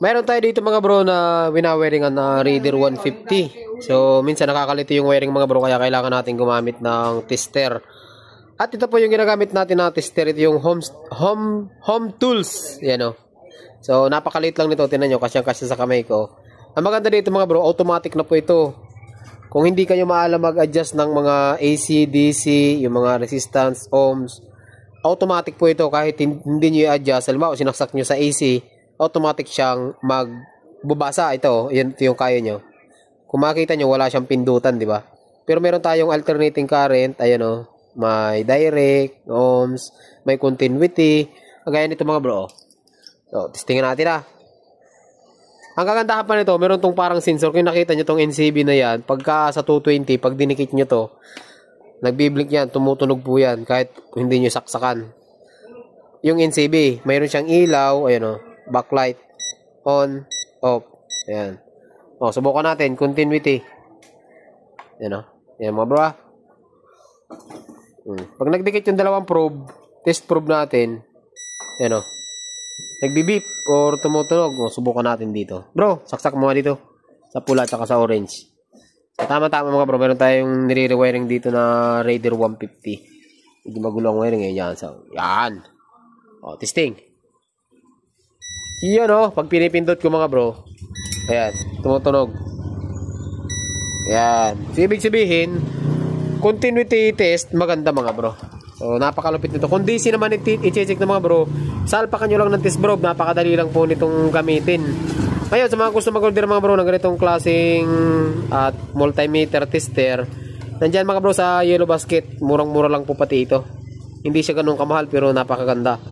Mayroon tayo dito mga bro na winawiringan na Raider 150. So, minsan nakakalito yung wiring mga bro, kaya kailangan natin gumamit ng tester. At ito po yung ginagamit natin na tester, ito yung home tools. Yan o. So, napakaliit lang nito. Tingnan nyo, kasyang-kasya sa kamay ko. Ang maganda dito mga bro, automatic na po ito. Kung hindi kayo maalam mag-adjust ng mga AC, DC, yung mga resistance, ohms, automatic po ito. Kahit hindi nyo i-adjust, halimbawa sinaksak nyo sa AC, automatic siyang magbubasa. Ito yung kaya nyo. Kung makita nyo, wala siyang pindutan, di ba? Pero meron tayong alternating current. Ayan o. May direct, ohms, may continuity. Kagaya nito mga bro. So, testingin natin Ang kagandahan pa nito, meron tong parang sensor. Kung nakita nyo tong NCB na yan, pagka sa 220, pag dinikit nyo to, nagbiblink yan, tumutunog po yan, kahit hindi nyo saksakan. Yung NCB, mayroon siyang ilaw, ayan o, backlight, on, off, ayan. O, subukan natin, continuity. Ayan o, ayan mga bro Pag nagdikit yung dalawang probe, test probe natin, ayan o, nagbibip or tumutunog. O, subukan natin dito. Bro, saksak mo nga dito. Sa pula at sa orange. So, tama-tama mga bro. Meron tayong nire-rewiring dito na Raider 150. Hindi magulo ang wiring. Yan. So, yan. O, testing. Yan o. Pag pinipindot ko mga bro. Ayan. Tumutunog. Ayan. So, ibig sabihin, continuity test, maganda mga bro. So, napakalupit nito. Kung DC naman i-check na mga bro, salpakan nyo lang ng test probe. Napakadali lang po nitong gamitin. Ngayon, sa mga gusto mag-order mga bro ng ganitong klaseng at multimeter tester, nandyan mga bro sa Yellow Basket. Murang-mura lang po pati ito. Hindi siya ganun kamahal pero napakaganda.